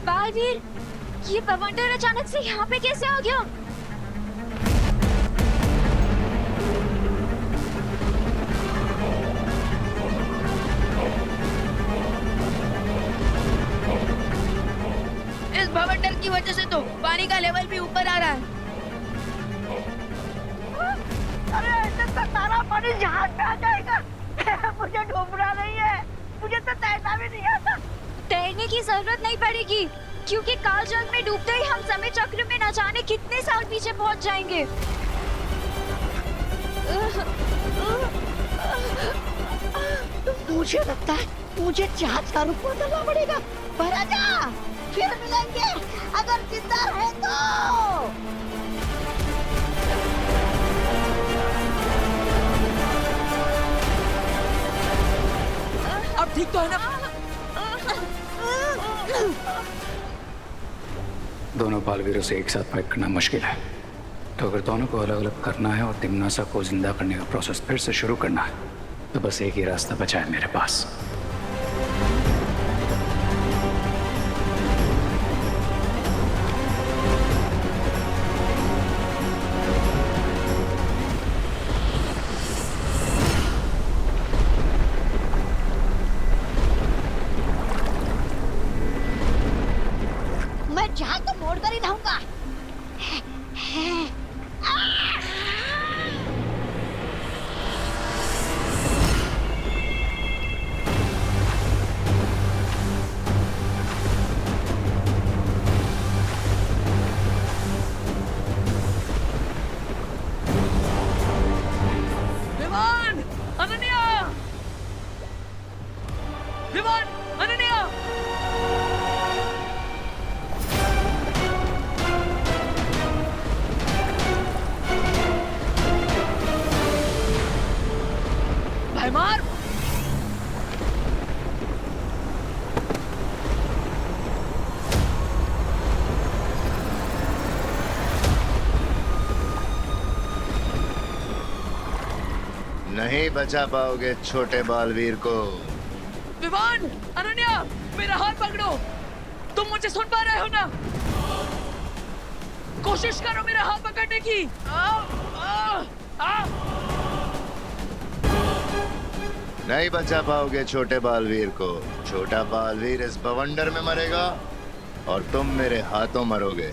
बालवीर, ये बवंडर अचानक से यहाँ पे कैसे आ गया? इस बवंडर की वजह से तो पानी का लेवल भी ऊपर आ रहा है। अरे ऐसे तो सारा पानी जहाज पे आ जाएगा। मुझे डूबना नहीं है, मुझे तो तैरना भी नहीं आता। तैरने की जरूरत नहीं पड़ेगी, क्योंकि कालजल में डूबते ही हम समय चक्र में न जाने कितने साल पीछे पहुंच जाएंगे। मुझे लगता है मुझे जहाज का रुख बदलना पड़ेगा। महाराजा, फिर मिलेंगे अगर जिंदा है तो। अब ठीक तो है ना? दोनों बालवीरों से एक साथ फाइट करना मुश्किल है, तो अगर दोनों को अलग अलग करना है और तिम्नासा को जिंदा करने का प्रोसेस फिर से शुरू करना है, तो बस एक ही रास्ता बचा है मेरे पास। मैं जहाज को मोड़ कर ही रहूंगा। विमान! अनन्या! विमान! अनन्या! भाई मार! नहीं बचा पाओगे छोटे बालवीर को। विमान! अनन्या! मेरा हाथ पकड़ो! तुम मुझे सुन पा रहे हो ना? कोशिश करो मेरा हाथ पकड़ने की। नहीं बचा पाओगे छोटे बालवीर को। छोटा बालवीर इस बवंडर में मरेगा और तुम मेरे हाथों मरोगे।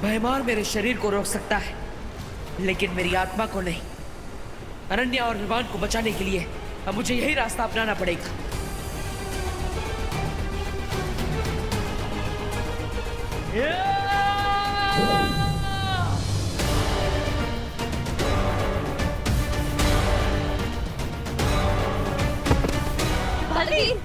भयमार मेरे शरीर को रोक सकता है, लेकिन मेरी आत्मा को नहीं। अनन्या और विमान को बचाने के लिए अब मुझे यही रास्ता अपनाना पड़ेगा। बालवीर,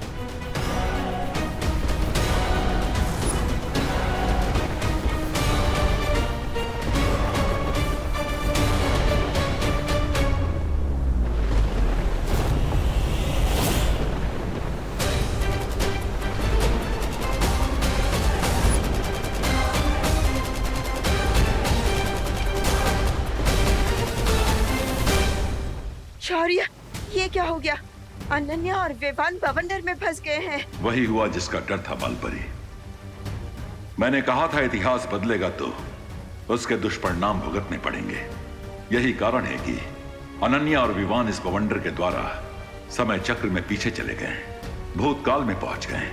शौर्य, ये क्या हो गया? अनन्या और विवान बवंडर में फंस गए हैं। वही हुआ जिसका डर था बालपरी। मैंने कहा था इतिहास बदलेगा तो उसके दुष्परिणाम भुगतने पड़ेंगे। यही कारण है कि अनन्या और विवान इस बवंडर के द्वारा समय चक्र में पीछे चले गए, भूतकाल में पहुंच गए।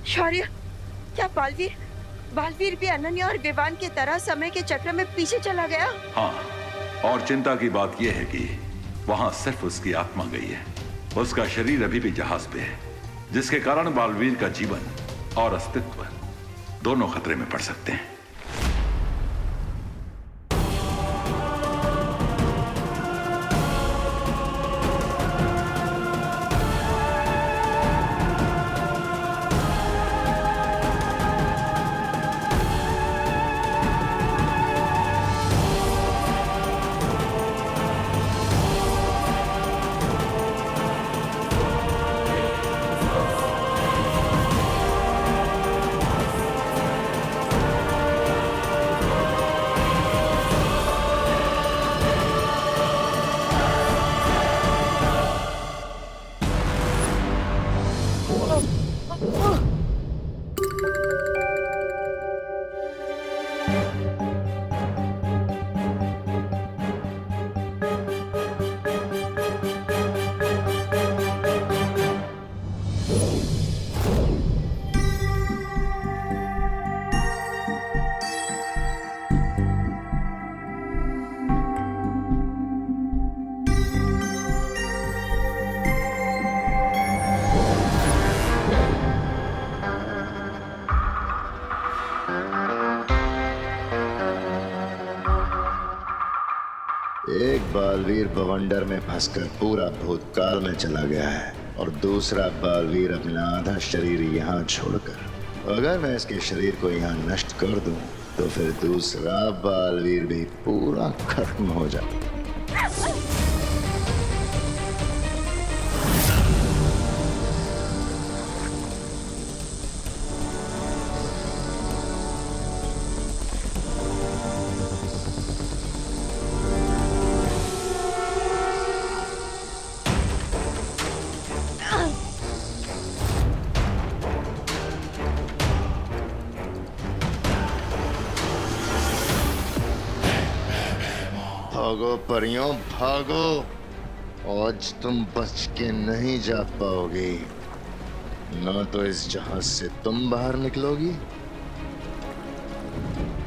शौर्य, क्या बालवीर बालवीर भी अनन्या और विवान की तरह समय के चक्र में पीछे चला गया। हाँ, और चिंता की बात यह है कि वहां सिर्फ उसकी आत्मा गई है। उसका शरीर अभी भी जहाज पे है, जिसके कारण बालवीर का जीवन और अस्तित्व दोनों खतरे में पड़ सकते हैं। एक बालवीर बवंडर में फंसकर पूरा भूतकाल में चला गया है और दूसरा बालवीर अपना आधा शरीर यहाँ छोड़कर। अगर मैं इसके शरीर को यहाँ नष्ट कर दूं, तो फिर दूसरा बालवीर भी पूरा खत्म हो जाए। भागो परियों भागो, आज तुम बच के नहीं जा पाओगी। ना तो इस जहाज से तुम बाहर निकलोगी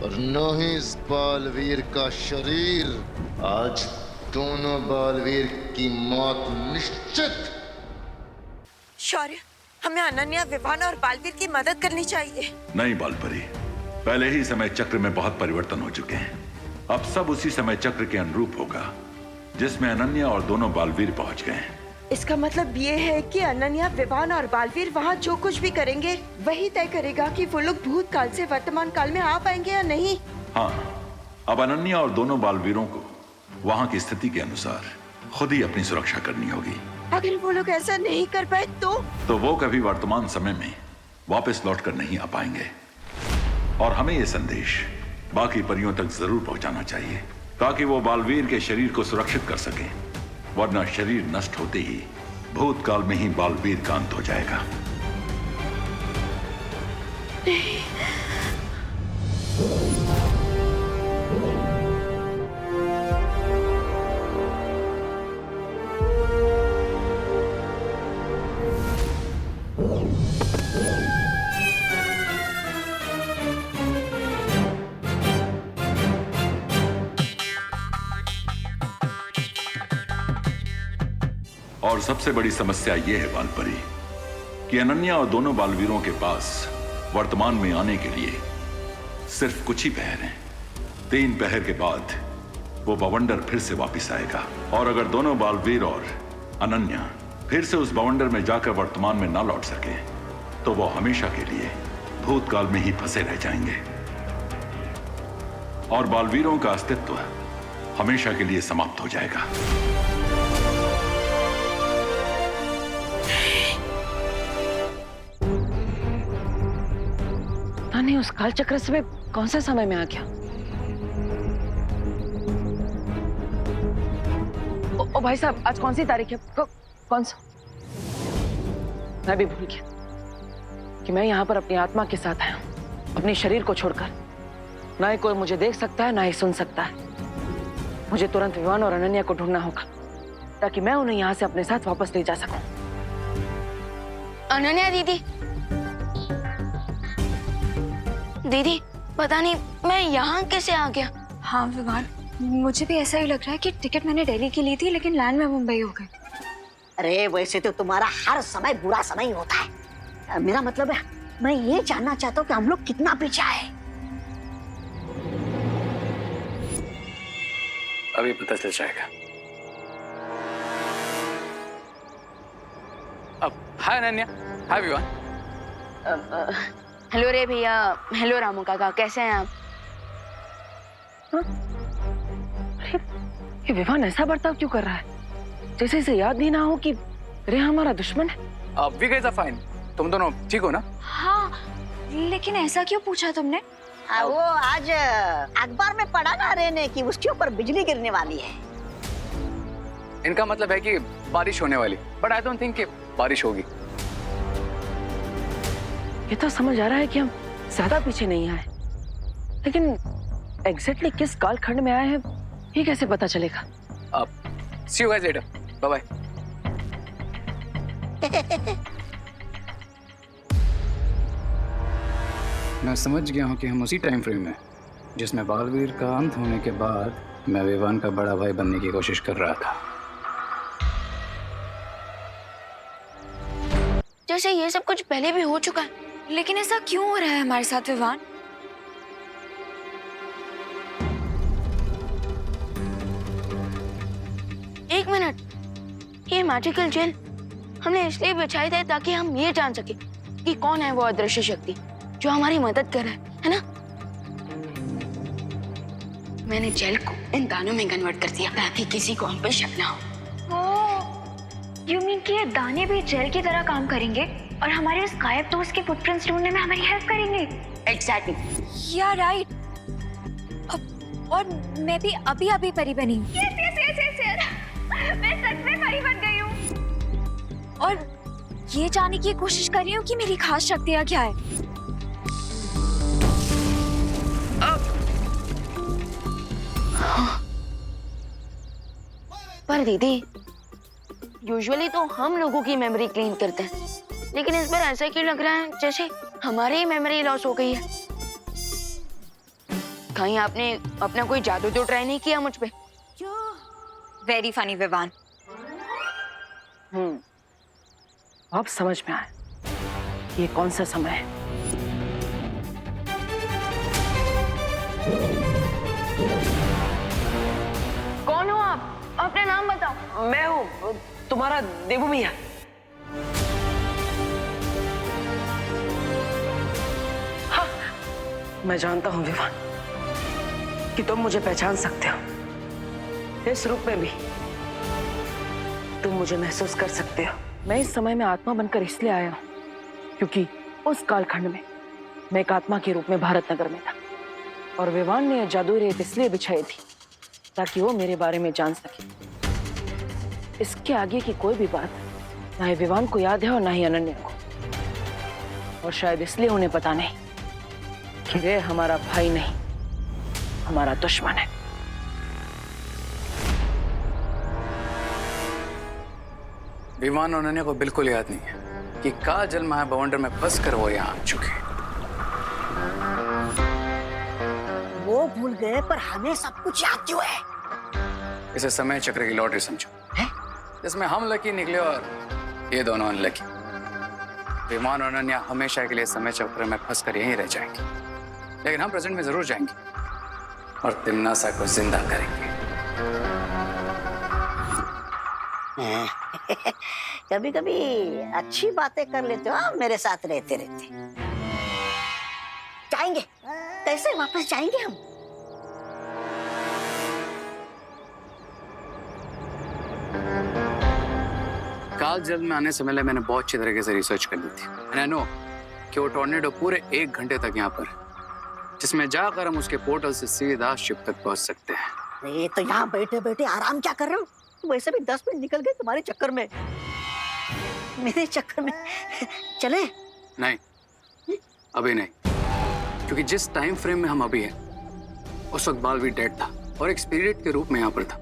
और न ही इस बालवीर का शरीर। आज दोनों बालवीर की मौत निश्चित। शौर्य, हमें अनन्या, विवान और बालवीर की मदद करनी चाहिए। नहीं बालपरी, पहले ही समय चक्र में बहुत परिवर्तन हो चुके हैं। अब सब उसी समय चक्र के अनुरूप होगा जिसमें अनन्या और दोनों बालवीर पहुंच गए हैं। इसका मतलब ये है कि अनन्या, विवान और बालवीर वहाँ जो कुछ भी करेंगे वही तय करेगा कि वो लोग भूतकाल से वर्तमान काल में आ पाएंगे या नहीं। हाँ, अब अनन्या और दोनों बालवीरों को वहाँ की स्थिति के अनुसार खुद ही अपनी सुरक्षा करनी होगी। अगर वो लोग ऐसा नहीं कर पाए तो वो कभी वर्तमान समय में वापस लौट कर नहीं आ पाएंगे। और हमें ये संदेश बाकी परियों तक जरूर पहुंचाना चाहिए ताकि वो बालवीर के शरीर को सुरक्षित कर सकें, वरना शरीर नष्ट होते ही भूतकाल में ही बालवीर का अंत हो जाएगा। और सबसे बड़ी समस्या यह है बालपरी कि अनन्या और दोनों बालवीरों के पास वर्तमान में आने के लिए सिर्फ कुछ ही पहर हैं। 3 पहर के बाद वो बवंडर फिर से वापस आएगा, और अगर दोनों बालवीर और अनन्या फिर से उस बवंडर में जाकर वर्तमान में ना लौट सके तो वो हमेशा के लिए भूतकाल में ही फंसे रह जाएंगे और बालवीरों का अस्तित्व हमेशा के लिए समाप्त हो जाएगा। नहीं, उस काल चक्र से मैं कौन सा समय में आ गया? ओ भाई साहब, आज कौन सी तारीख है? कौन सा? मैं भी भूल गया कि मैं यहाँ पर अपनी आत्मा के साथ आया हूँ, अपने शरीर को छोड़कर। ना ही कोई मुझे देख सकता है, ना ही सुन सकता है। मुझे तुरंत विवान और अनन्या को ढूंढना होगा ताकि मैं उन्हें यहाँ से अपने साथ वापस ले जा सकूं। अनन्या दीदी, दीदी पता नहीं मैं यहाँ कैसे आ गया। हाँ विवान, मुझे भी ऐसा ही लग रहा है कि टिकट मैंने दिल्ली की ली थी लेकिन लैंड में मुंबई हो गई। अरे वैसे तो तुम्हारा हर समय बुरा समय ही होता है। मेरा मतलब है मैं ये जानना चाहता हूँ कि हम लोग कितना पीछे आए। अभी पता चल जाएगा। अब हाय अनन्या, हाय विवान। हेलो रे भैया, हेलो रामू काका, कैसे हैं आप? अरे ये विवान ऐसा बर्ताव क्यों कर रहा है, जैसे इसे याद नहीं ना हो कि रे हमारा दुश्मन है। We guys are fine. तुम दोनों ठीक हो ना? हाँ, लेकिन ऐसा क्यों पूछा तुमने? वो आज अखबार में पढ़ा ना रहने की उसके ऊपर बिजली गिरने वाली है। इनका मतलब है कि बारिश होने वाली, बट आई डोंट थिंक कि बारिश होगी। ये तो समझ आ रहा है कि हम ज्यादा पीछे नहीं आए, लेकिन एग्जैक्टली किस कालखंड में आए हैं ये कैसे पता चलेगा? See you guys later, bye bye. मैं समझ गया हूँ कि हम उसी टाइम फ्रेम में जिसमें बालवीर का अंत होने के बाद मैं विवान का बड़ा भाई बनने की कोशिश कर रहा था। जैसे ये सब कुछ पहले भी हो चुका है। लेकिन ऐसा क्यों हो रहा है हमारे साथ विवान? एक मिनट, ये मैजिकल जेल हमने इसलिए बिछाई थी ताकि हम ये जान सके कि कौन है वो अदृश्य शक्ति जो हमारी मदद कर रहा है ना? मैंने जेल को इन दानों में कन्वर्ट कर दिया ताकि किसी को हम पे शक ना हो। यू मीन कि ये दाने भी जेल की तरह काम करेंगे और हमारे उस गायब दोस्त के फुटप्रिंट्स ढूंढने में हमारी हेल्प करेंगे? एग्जैक्टली। या राइट। और मैं भी अभी परी बनी हूँ। यस। मैं सच में परी बन गई हूँ और ये जानने की कोशिश कर रही हूँ कि मेरी खास शक्तियाँ क्या है। पर दीदी, यूजुअली तो हम लोगों की मेमोरी क्लीन करते हैं, लेकिन इस बार ऐसा क्यों लग रहा है जैसे हमारी ही मेमोरी लॉस हो गई है? कहीं आपने अपना कोई जादू तो ट्राई नहीं किया मुझ पे? Very funny Vivaan. अब समझ में आया ये कौन सा समय है। कौन हो आप? अपना नाम बताओ। मैं हूँ तुम्हारा देवू मिया। हाँ, मैं जानता हूँ विवान कि तुम मुझे पहचान सकते हो। इस रूप में भी तुम मुझे महसूस कर सकते हो। मैं इस समय में आत्मा बनकर इसलिए आया हूँ क्योंकि उस कालखंड में मैं एक आत्मा के रूप में भारत नगर में था और विवान ने जादुई रेत इसलिए बिछाई थी ताकि वो मेरे बारे में जान सके। इसके आगे की कोई भी बात ना ही विवान को याद है और ना ही अनन्या को, और शायद इसलिए उन्हें पता नहीं कि रे हमारा भाई नहीं, हमारा दुश्मन है। विवान और अनन्या को बिल्कुल याद नहीं है कि काल जल महाबवंडर में फंस कर वो यहाँ आ चुके। वो भूल गए पर हमें सब कुछ याद क्यों है? इसे समय चक्र की लॉटरी समझो, जिसमें हम लकी निकले और ये दोनों अनलकी। विमान और अनन्या हमेशा के लिए समय चक्र में फंस कर यहीं रह जाएंगे, लेकिन हम प्रेजेंट में जरूर जाएंगे और तिम्नासा को जिंदा करेंगे। कभी कभी अच्छी बातें कर लेते हो आप मेरे साथ रहते रहते। जाएंगे कैसे वापस जाएंगे हम? काल जल में आने से पहले मैंने बहुत अच्छी तरीके से रिसर्च कर ली थी। एंड आई नो कि वो टॉर्नेडो पूरे 1 घंटे तक यहाँ पर, जिसमें जाकर हम उसके पोर्टल से सीधा शिप तक पहुंच सकते हैं। ये तो यहाँ बैठे बैठे आराम क्या कर रहे हो? वैसे भी 10 मिनट निकल गए तुम्हारे चक्कर में, मेरे चक्कर में। चले? नहीं, अभी नहीं, क्योंकि जिस टाइम फ्रेम में हम अभी हैं उस वक्त बालवीर डेड था और एक स्पिरिट के रूप में यहाँ पर था,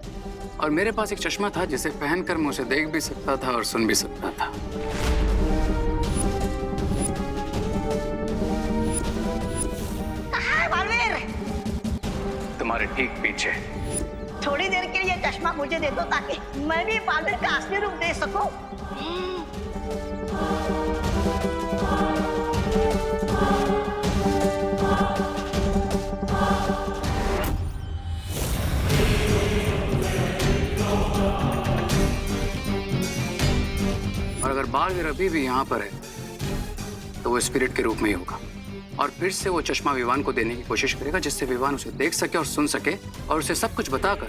और मेरे पास एक चश्मा था जिसे पहनकर मैं उसे देख भी सकता था और सुन भी सकता था। तुम्हारे ठीक पीछे। थोड़ी देर के लिए चश्मा मुझे दे दो ताकि मैं भी बालवीर का असली रूप देख सकूं। और अगर बालवीर अभी भी यहाँ पर है तो वो स्पिरिट के रूप में ही होगा और फिर से वो चश्मा विवान को देने की कोशिश करेगा जिससे विवान उसे देख सके और सुन सके और उसे सब कुछ बताकर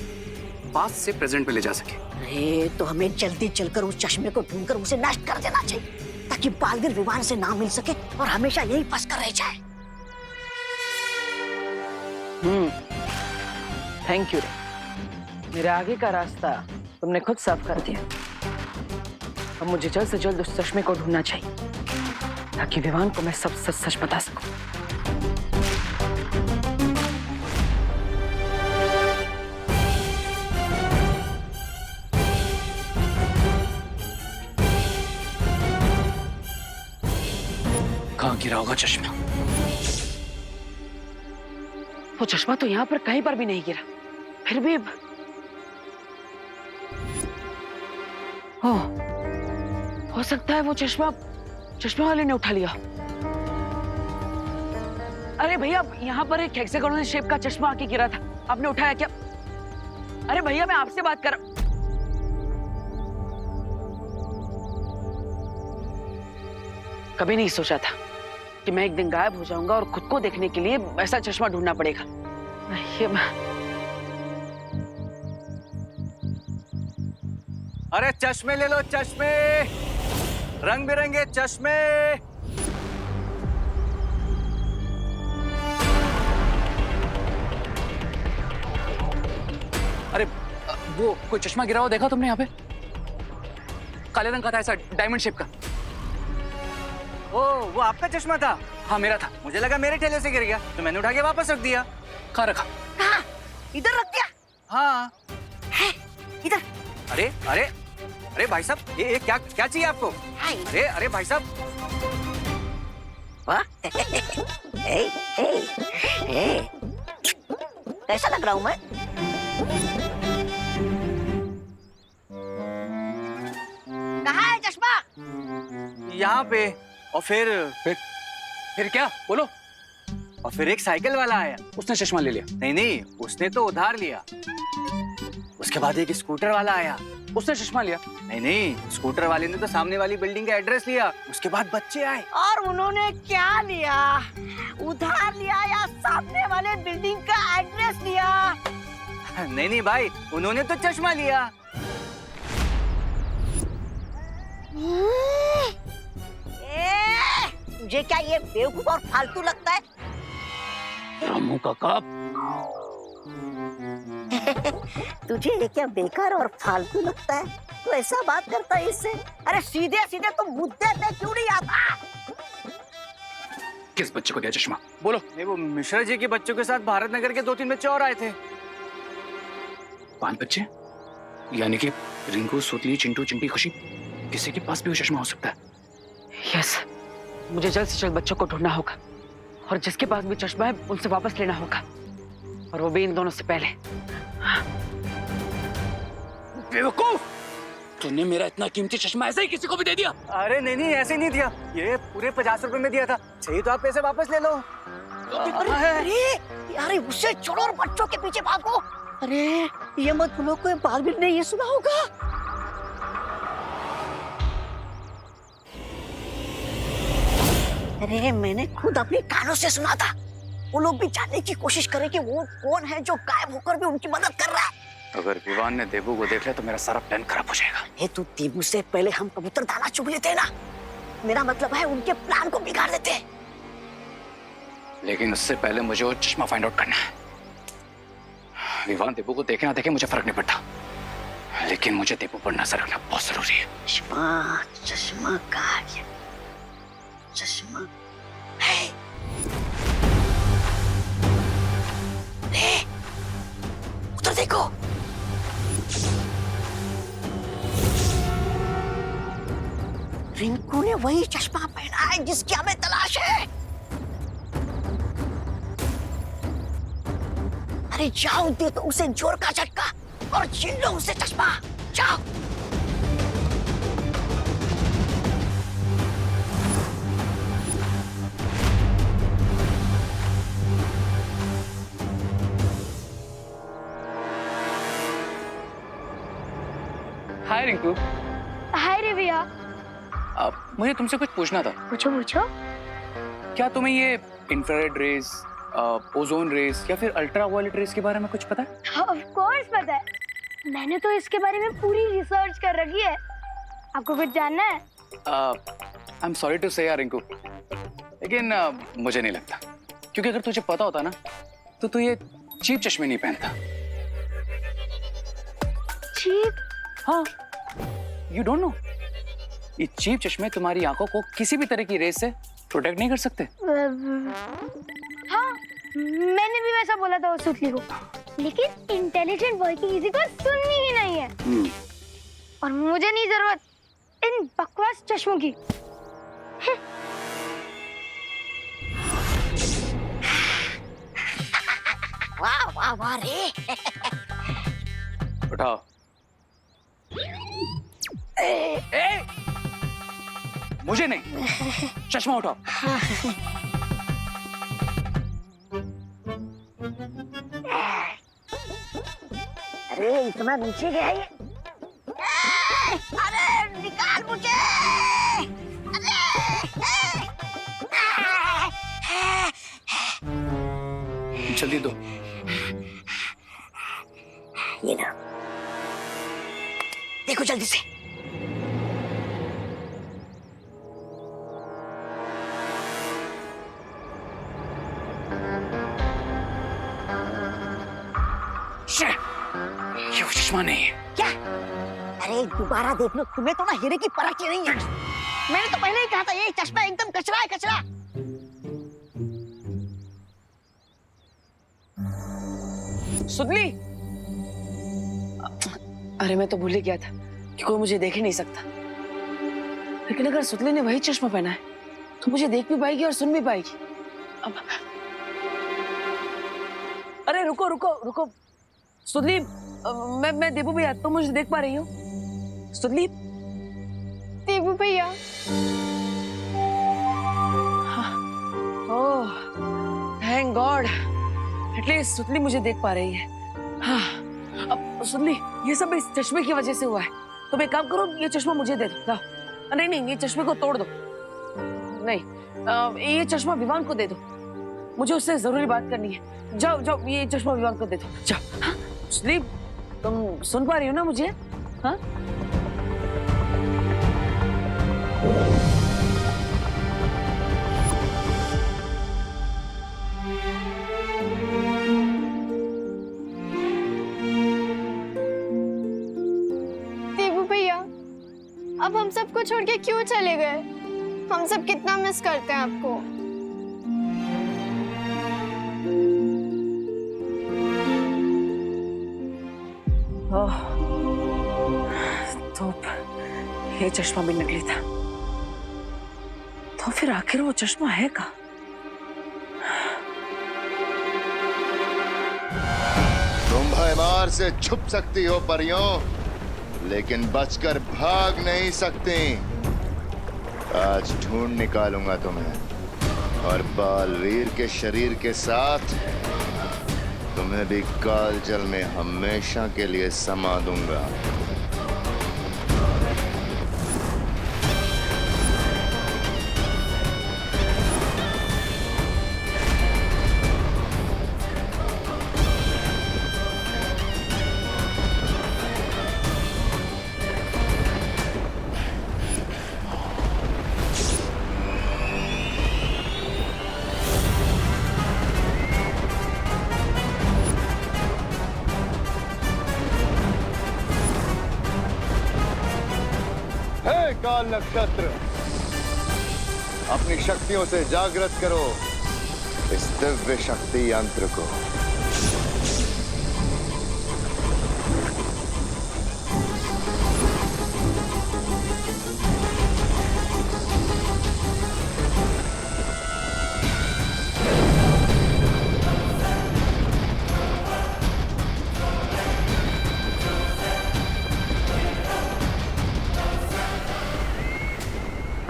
पास्ट से प्रेजेंट में ले जा सके। अरे तो हमें जल्दी चलकर उस चश्मे को ढूंढकर उसे नष्ट कर देना चाहिए ताकि बालवीर विवान से ना मिल सके और हमेशा यही फंस कर रह जाए। थैंक यू रे। मेरे आगे का रास्ता तुमने खुद साफ कर दिया। अब मुझे जल्द से जल्द उस चश्मे को ढूंढना चाहिए ताकि विवान को मैं सब सच सच बता सकूं। कहाँ गिरा होगा चश्मा? वो चश्मा तो यहाँ पर कहीं पर भी नहीं गिरा। फिर भी हो सकता है वो चश्मा वाले ने उठा लिया। अरे भैया, यहाँ पर एक हेक्सागोनल शेप का चश्मा आके गिरा था, आपने उठाया क्या? अरे भैया, मैं आपसे बात कर। कभी नहीं सोचा था कि मैं एक दिन गायब हो जाऊंगा और खुद को देखने के लिए ऐसा चश्मा ढूंढना पड़ेगा। अरे चश्मे ले लो, चश्मे, रंग बिरंगे चश्मे। अरे वो कोई चश्मा गिरा हुआ देखा तुमने यहाँ पे? काले रंग का था, ऐसा डायमंड शेप का। ओ, वो आपका चश्मा था? हाँ मेरा था। मुझे लगा मेरे ठेले से गिर गया तो मैंने उठा के वापस रख दिया। कहाँ रखा? हाँ, इधर रख दिया। हाँ है, इधर। अरे अरे अरे भाई साहब, ये क्या क्या चाहिए आपको? अरे अरे भाई साहब, कैसा लग रहा हूँ मैं? कहाँ है चश्मा? यहाँ पे। और फिर क्या? बोलो। और फिर एक साइकिल वाला आया, उसने चश्मा ले लिया? नहीं नहीं, उसने तो उधार लिया। उसके बाद एक स्कूटर वाला आया, उसने चश्मा लिया? नहीं नहीं, स्कूटर वाले ने तो सामने वाली बिल्डिंग का एड्रेस लिया। उसके बाद बच्चे आए। और उन्होंने क्या लिया? उधार लिया या सामने वाले बिल्डिंग का एड्रेस लिया? नहीं नहीं भाई, उन्होंने तो चश्मा लिया। तुझे क्या ये बेवकूफ और फालतू लगता है? रामू काका, तुझे ये क्या बेकार और फालतू लगता है? तू ऐसा बात करता है इससे? अरे सीधे सीधे तुम मुद्दे पे क्यों नहीं आता? किस बच्चे को दिया चश्मा? बोलो। नहीं, वो मिश्रा जी के बच्चों के साथ भारत नगर के 2-3 बच्चे और आए थे। 5 बच्चे? यानी कि रिंकू, सोतली, चिंटू, चिंटी, खुशी, किसी के पास भी वो चश्मा हो सकता है। यस, मुझे जल्द से जल्द बच्चों को ढूंढना होगा और जिसके पास भी चश्मा है उनसे वापस लेना होगा, और वो भी इन दोनों से पहले। बेवकूफ, तूने मेरा इतना कीमती चश्मा ऐसे ही किसी को भी दे दिया? अरे नहीं नहीं, ऐसे नहीं दिया, ये पूरे 50 रुपए में दिया था। चाहिए तो आप पैसे वापस ले लो। अरे उससे छोड़ो और बच्चों के पीछे भागो। अरे ये मत भूलो, कोई बालवीर ने ये सुना होगा। अरे मैंने खुद अपने कानों से सुना था। वो लोग भी जानने की कोशिश करें कि वो कौन है जो गायब होकर भी उनकी मदद कर रहा है। अगर विवान ने देबू को देख लिया तो मेरा सारा प्लान खराब हो जाएगा। ये तू देबू से पहले हम कबूतर दाना चुग लेते ना, मेरा मतलब है उनके प्लान को बिगाड़ देते। लेकिन उससे पहले मुझे वो चश्मा फाइंड आउट करना है। विवान देबू को देखे ना देखे मुझे फर्क नहीं पड़ता, लेकिन मुझे देबू पर नजर रखना बहुत जरूरी है। चश्मा कहाँ गया? चश्मा है। उधर देखो। रिंकू ने वही चश्मा पहना है जिसकी हमें तलाश है। अरे जाओ, दे दो उसे जोर का झटका और छीन लो उसे चश्मा। जाओ। हाय रिंकू। हाय रे भैया। मुझे तुमसे कुछ पूछना था। पूछो पूछो। क्या तुम्हें ये इंफ्रारेड रेज, ओजोन रेज या फिर अल्ट्रा वायलेट रेज के बारे में कुछ पता है? ऑफ कोर्स पता है, मैंने तो इसके बारे में पूरी रिसर्च कर रखी है। आपको कुछ जानना है? आई एम सॉरी टू से यार रिंकू, लेकिन मुझे नहीं लगता, क्योंकि अगर तुझे पता होता ना तो तू ये चीप चश्मे नहीं पहनता। चीप? हाँ, यू डोंट नो, ये चीप चश्मे तुम्हारी आंखों को किसी भी तरह की रेस से प्रोटेक्ट नहीं कर सकते। हाँ, मैंने भी वैसा बोला था उस सुतली को, लेकिन इंटेलिजेंट बॉय की किसी को सुननी ही नहीं है। और मुझे नहीं जरूरत इन बकवास चश्मों की। वाह वाह वाह रे। उठाओ। ए! मुझे नहीं, चश्मा उठाओ। अरे इतना नीचे गया ये। अरे निकाल मुझे। जल्दी दो। ये ना, देखो जल्दी से। ये वो चश्मा नहीं है। क्या? अरे दोबारा देख लो, तुम्हें तो ना हीरे की परख ही नहीं है। मैंने तो पहले ही कहा था ये चश्मा एकदम कचरा है, कचरा। सुतली, अरे मैं तो भूल ही गया था कि कोई मुझे देख ही नहीं सकता, लेकिन अगर सुतली ने वही चश्मा पहना है तो मुझे देख भी पाएगी और सुन भी पाएगी। अब अरे रुको रुको रुको सुतली, मैं देबू भैया, तुम मुझे देख पा रही हो? सुतली, देबू भैया। ओह थैंक गॉड, एटलीस्ट सुतली मुझे देख पा रही है। हाँ, अब सुतली, ये सब इस चश्मे की वजह से हुआ है। तुम एक काम करो, ये चश्मा मुझे दे दो। लाओ। नहीं नहीं, ये चश्मे को तोड़ दो। नहीं, ये चश्मा विवान को दे दो, मुझे उससे जरूरी बात करनी है। जाओ जाओ, ये चश्मा विवान को दे दो, जाओ। हाँ? सुतली, तुम सुन पा रही हो ना मुझे? हाँ? देबू भैया, अब हम सबको छोड़ के क्यों चले गए? हम सब कितना मिस करते हैं आपको। ओह, तो ये चश्मा भी नकली था, तो फिर आखिर वो चश्मा है कहाँ? तुम भयमार से छुप सकती हो परियों, लेकिन बचकर भाग नहीं सकती। आज ढूंढ निकालूंगा तुम्हें और बालवीर के शरीर के साथ तुम्हें भी कालजल में हमेशा के लिए समा दूंगा। काल नक्षत्र, अपनी शक्तियों से जागृत करो इस दिव्य शक्ति यंत्र को।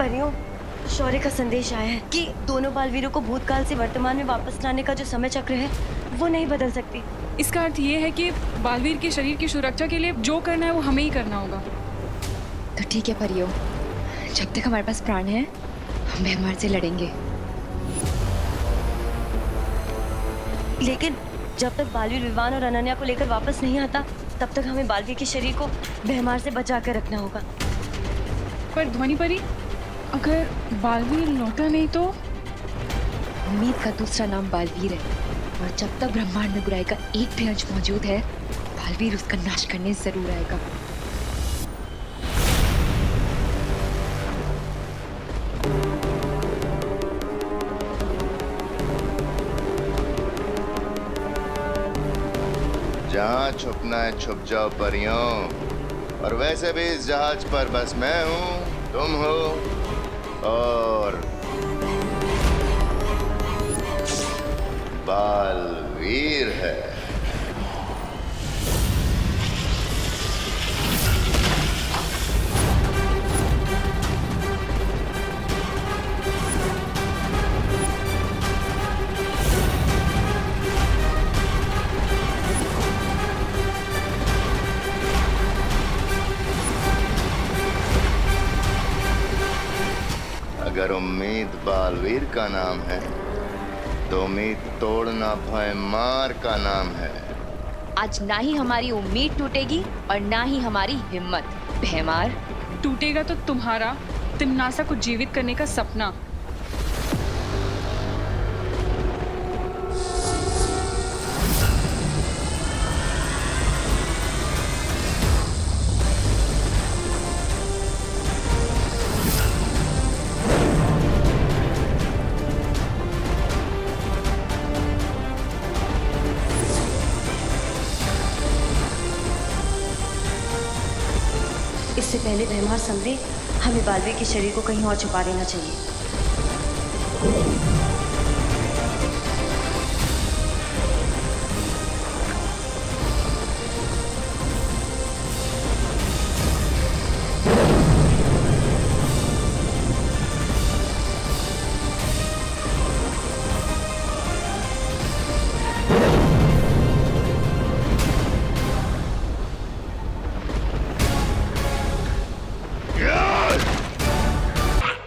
परियों, शौर्य का संदेश आया है कि दोनों बालवीरों को भूतकाल से वर्तमान में वापस लाने का जो समय चक्र है वो नहीं बदल सकती। इसका अर्थ ये है कि बालवीर के शरीर की सुरक्षा के लिए जो करना है वो हमें ही करना होगा। तो ठीक है परियों, जब तक हमारे पास प्राण है हम भैमार से लड़ेंगे। लेकिन जब तक बालवीर विवान और अनन्या को लेकर वापस नहीं आता तब तक हमें बालवीर के शरीर को भैमार से बचा कर रखना होगा। पर ध्वनि परी, अगर बालवीर लौटा नहीं तो? उम्मीद का दूसरा नाम बालवीर है, और जब तक ब्रह्मांड में बुराई का एक भी अंश मौजूद है बालवीर उसका नाश करने जरूर आएगा। जहाँ छुपना है छुप जाओ परियों, और वैसे भी इस जहाज पर बस मैं हूँ, तुम हो और बालवीर है। अगर उम्मीद बालवीर का नाम है तो उम्मीद तोड़ना भयमार का नाम है। आज ना ही हमारी उम्मीद टूटेगी और ना ही हमारी हिम्मत। भैमार, टूटेगा तो तुम्हारा तिम्नासा को जीवित करने का सपना। इससे पहले भैमार समझे हमें बालवीर के शरीर को कहीं और छुपा देना चाहिए।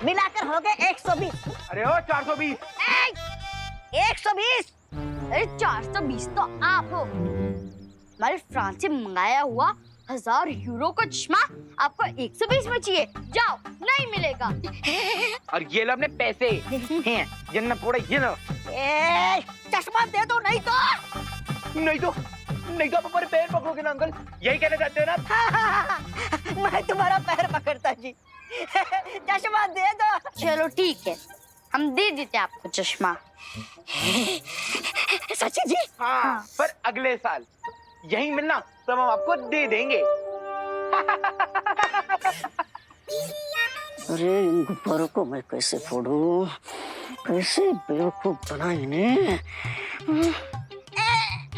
मिलाकर हो गए 120। अरे ओ 420। 120। अरे 420 तो आप हो। हमारे फ्रांस से मंगाया हुआ 1000 यूरो का चश्मा आपको 120 में चाहिए? जाओ, नहीं मिलेगा। और ये लो अपने पैसे हैं, जिन्ना पूरा ये लो। चश्मा दे दो, नहीं तो आप हमारे पैर पकड़ोगे ना अंकल, यही कहना चाहते हो ना? मैं तुम्हारा पैर पकड़ता जी। चश्मा दे दो। चलो ठीक है, हम दे देते आपको चश्मा। सच्ची जी? हाँ, पर अगले साल यही मिलना तो हम आपको दे देंगे। अरे इन गुब्बारों को मैं कैसे फोड़ूं? कैसे बेवकूफ बना इन्हें?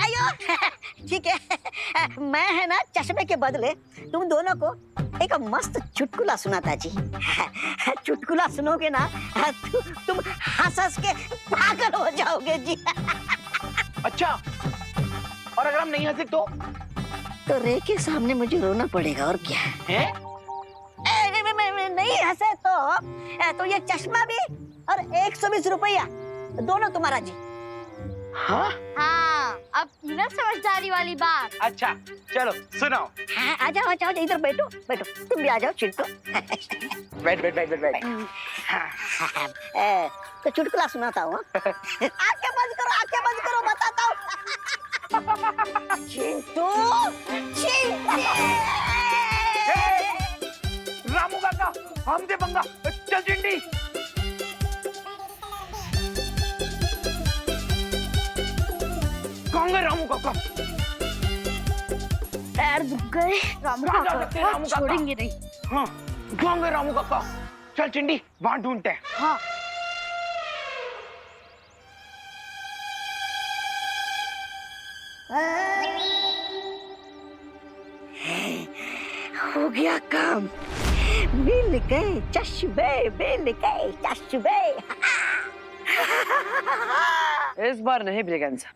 आयो, ठीक है, मैं है ना चश्मे के बदले तुम दोनों को एक मस्त चुटकुला सुनाता जी। चुटकुला सुनोगे ना तुम हंस के पागल हो जाओगे जी। अच्छा, और अगर हम नहीं हंसे तो रे के सामने मुझे रोना पड़ेगा, और क्या है? नहीं हंसे तो ये चश्मा भी और 120 रुपया दोनों तुम्हारा जी। हाँ? हाँ, अब ना समझदारी वाली बात। अच्छा चलो सुनाओ। हाँ, आ जाओ इधर बैठो, तुम भी आ जाओ चिंटू। बैठ। तो चुटकुला सुनाता हूँ। आंखें बंद करो, बताता हूँ। चिंटू, रामू काका, हमसे पंगा, चल चिंटी। कहाँ गए रामू काका? पैर दुख गए। रामू काका छोड़ेंगे नहीं। हाँ, कहाँ गए रामू काका? चल चिंटी, वहाँ ढूंढते हैं। हाँ। हो गया काम। मिल गए चश्मे, मिल गए चश्मे। इस बार नहीं ब्रिगेंजा।